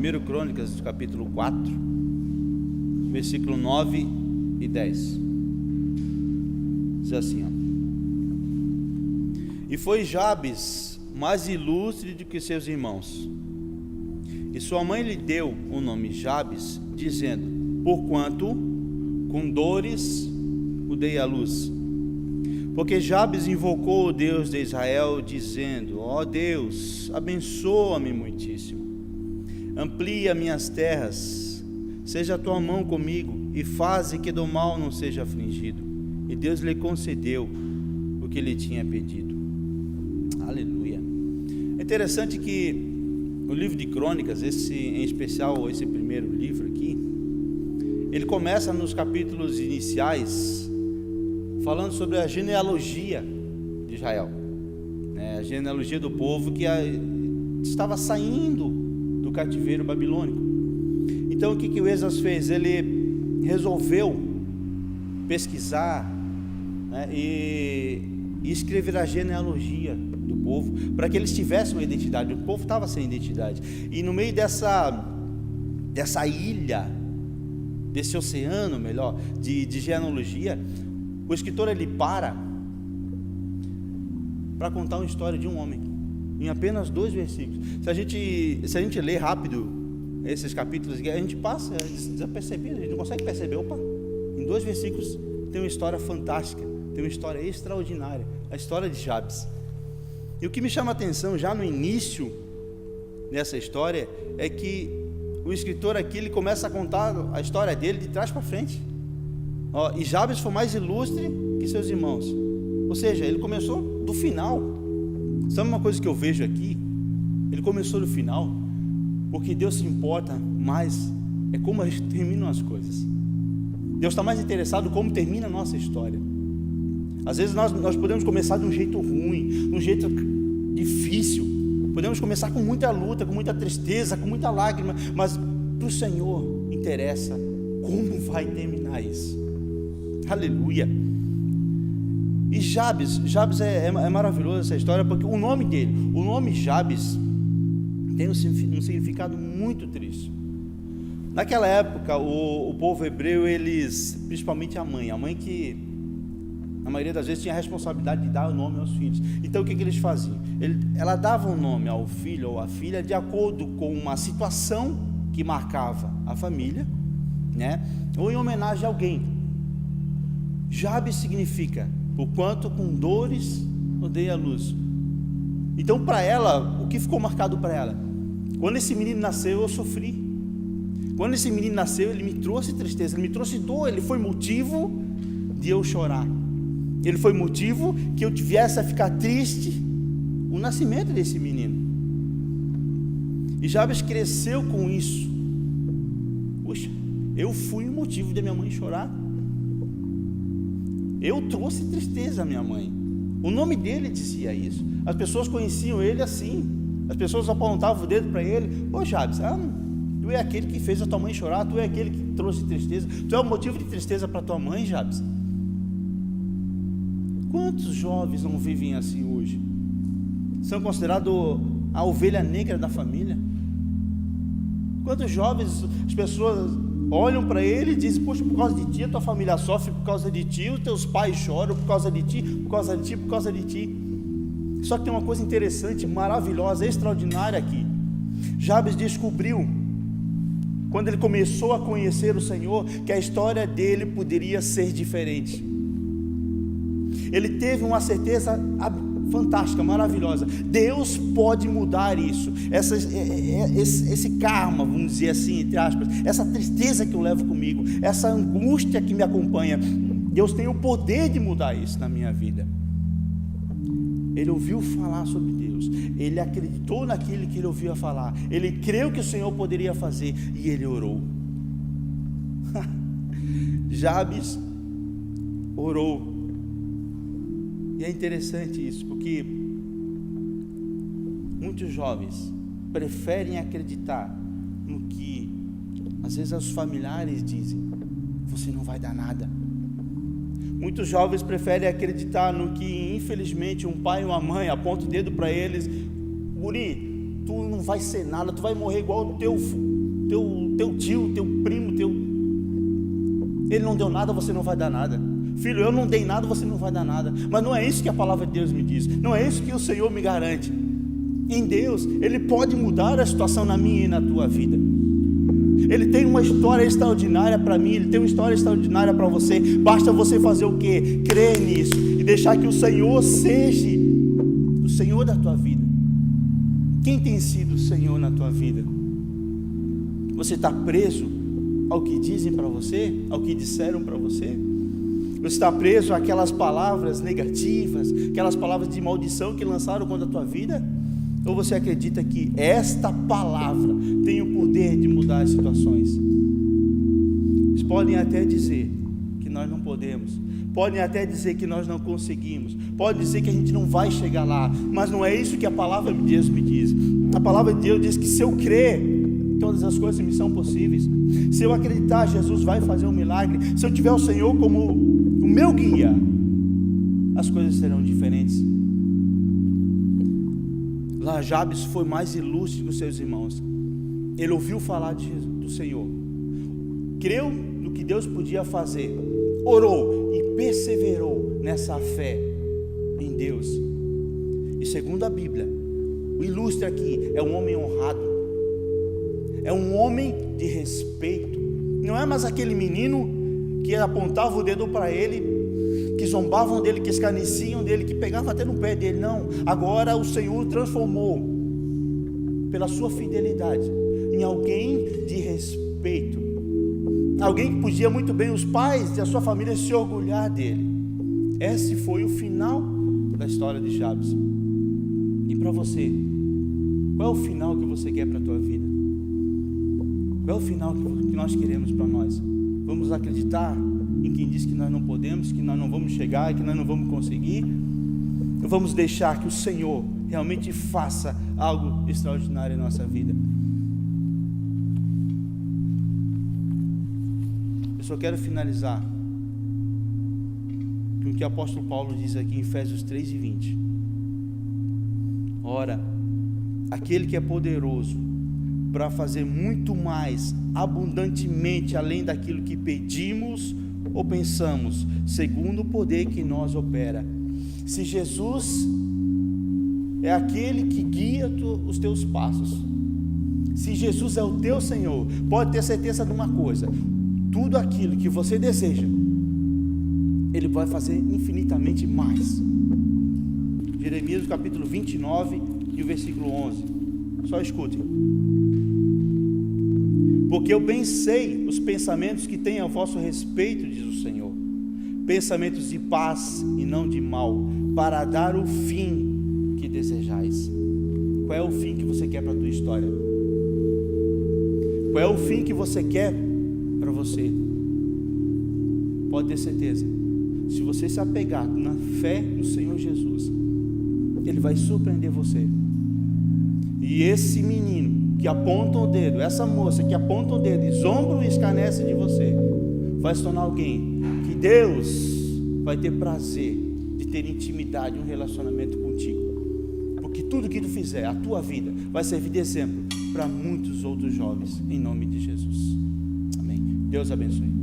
1 Crônicas, capítulo 4, versículo 9 e 10. Diz assim, ó: E foi Jabes mais ilustre do que seus irmãos, e sua mãe lhe deu o nome Jabes, dizendo: porquanto com dores o dei à luz. Porque Jabes invocou o Deus de Israel, dizendo: ó Deus, abençoa-me muitíssimo, amplia minhas terras, seja a tua mão comigo, e faze que do mal não seja afligido. E Deus lhe concedeu o que lhe tinha pedido. Aleluia. É interessante que o livro de Crônicas, esse em especial, esse primeiro livro aqui, ele começa nos capítulos iniciais falando sobre a genealogia de Israel, né? A genealogia do povo que estava saindo do cativeiro babilônico. Então o que o Esdras fez? Ele resolveu pesquisar, né, e escrever a genealogia do povo, para que eles tivessem uma identidade. O povo estava sem identidade, e no meio dessa ilha, desse oceano, melhor, de genealogia, o escritor ele para contar uma história de um homem, em apenas 2 versículos. Se a gente ler rápido esses capítulos, a gente passa desapercebido, a gente não consegue perceber. Opa, em 2 versículos tem uma história fantástica, tem uma história extraordinária, a história de Jabes. E o que me chama a atenção já no início dessa história é que o escritor aqui, ele começa a contar a história dele de trás para frente. E Jabes foi mais ilustre que seus irmãos, ou seja, ele começou do final. Sabe uma coisa que eu vejo aqui? Ele começou do final, porque Deus se importa mais é como terminam as coisas. Deus está mais interessado em como termina a nossa história. Às vezes nós podemos começar de um jeito ruim, de um jeito difícil, podemos começar com muita luta, com muita tristeza, com muita lágrima, mas para o Senhor interessa como vai terminar isso. Aleluia. E Jabes é maravilhoso essa história, porque o nome dele, o nome Jabes, tem um significado muito triste. Naquela época, o povo hebreu, eles, principalmente a mãe que na maioria das vezes tinha a responsabilidade de dar o nome aos filhos. Então o que eles faziam? Ela dava um nome ao filho ou à filha de acordo com uma situação que marcava a família, né? Ou em homenagem a alguém. Jabes significa: porquanto com dores eu dei à luz. Então para ela, o que ficou marcado para ela? Quando esse menino nasceu, eu sofri. Quando esse menino nasceu, ele me trouxe tristeza, ele me trouxe dor, ele foi motivo de eu chorar, ele foi motivo que eu tivesse a ficar triste, o nascimento desse menino. E Jabes cresceu com isso. Puxa, eu fui o motivo da minha mãe chorar, eu trouxe tristeza à minha mãe. O nome dele dizia isso. As pessoas conheciam ele assim. As pessoas apontavam o dedo para ele: ô Jabes, tu é aquele que fez a tua mãe chorar, tu é aquele que trouxe tristeza, tu é o motivo de tristeza para tua mãe, Jabes. Quantos jovens não vivem assim hoje? São considerados a ovelha negra da família. Quantos jovens, as pessoas olham para ele e dizem: poxa, por causa de ti a tua família sofre, por causa de ti os teus pais choram, por causa de ti, por causa de ti, por causa de ti. Só que tem uma coisa interessante, maravilhosa, extraordinária aqui. Jabes descobriu, quando ele começou a conhecer o Senhor, que a história dele poderia ser diferente. Ele teve uma certeza fantástica, maravilhosa: Deus pode mudar isso, esse karma, vamos dizer assim, entre aspas, essa tristeza que eu levo comigo, essa angústia que me acompanha, Deus tem o poder de mudar isso na minha vida. Ele ouviu falar sobre Deus, ele acreditou naquilo que ele ouvia falar, ele creu que o Senhor poderia fazer, e ele orou. Jabes orou. E é interessante isso, porque muitos jovens preferem acreditar no que às vezes os familiares dizem: você não vai dar nada. Muitos jovens preferem acreditar no que infelizmente um pai e uma mãe apontam o dedo para eles: guri, tu não vai ser nada, tu vai morrer igual o teu teu tio, teu primo, ele não deu nada, você não vai dar nada. Filho, eu não dei nada, você não vai dar nada. Mas não é isso que a palavra de Deus me diz. Não é isso que o Senhor me garante. Em Deus, Ele pode mudar a situação na minha e na tua vida. Ele tem uma história extraordinária para mim, Ele tem uma história extraordinária para você. Basta você fazer o quê? Crer nisso e deixar que o Senhor seja o Senhor da tua vida. Quem tem sido o Senhor na tua vida? Você está preso ao que dizem para você? Ao que disseram para você? Você está preso àquelas palavras negativas, aquelas palavras de maldição que lançaram contra a tua vida? Ou você acredita que esta palavra tem o poder de mudar as situações? Eles podem até dizer que nós não podemos, podem até dizer que nós não conseguimos, podem dizer que a gente não vai chegar lá, mas não é isso que a palavra de Deus me diz. A palavra de Deus diz que se eu crer, todas as coisas me são possíveis. Se eu acreditar, Jesus vai fazer um milagre. Se eu tiver o Senhor como o meu guia, as coisas serão diferentes. Lá Jabes foi mais ilustre que os seus irmãos. Ele ouviu falar do Senhor, creu no que Deus podia fazer, orou e perseverou nessa fé em Deus. E segundo a Bíblia, o ilustre aqui é um homem honrado, é um homem de respeito. Não é mais aquele menino que apontava o dedo para ele, que zombavam dele, que escarneciam dele, que pegavam até no pé dele. Não, agora o Senhor transformou, pela sua fidelidade, em alguém de respeito, alguém que podia muito bem os pais e a sua família se orgulhar dele. Esse foi o final da história de Jabes. E para você, qual é o final que você quer para a tua vida? Qual é o final que nós queremos para nós? Vamos acreditar em quem diz que nós não podemos, que nós não vamos chegar, que nós não vamos conseguir? Ou vamos deixar que o Senhor realmente faça algo extraordinário em nossa vida? Eu só quero finalizar com o que o apóstolo Paulo diz aqui em Efésios 3:20. Ora, aquele que é poderoso para fazer muito mais abundantemente além daquilo que pedimos ou pensamos, segundo o poder que em nós opera. Se Jesus é aquele que guia os teus passos, se Jesus é o teu Senhor, pode ter certeza de uma coisa: tudo aquilo que você deseja, Ele vai fazer infinitamente mais. Jeremias capítulo 29 e o versículo 11, só escutem. Porque eu bem sei os pensamentos que tenho a vosso respeito, diz o Senhor, pensamentos de paz e não de mal, para dar o fim que desejais. Qual é o fim que você quer para a tua história? Qual é o fim que você quer para você? Pode ter certeza, se você se apegar na fé no Senhor Jesus, Ele vai surpreender você. E esse menino que aponta o dedo, essa moça que aponta o dedo e zomba e escarnece de você, vai se tornar alguém que Deus vai ter prazer de ter intimidade, um relacionamento contigo, porque tudo que tu fizer, a tua vida vai servir de exemplo para muitos outros jovens, em nome de Jesus. Amém. Deus abençoe.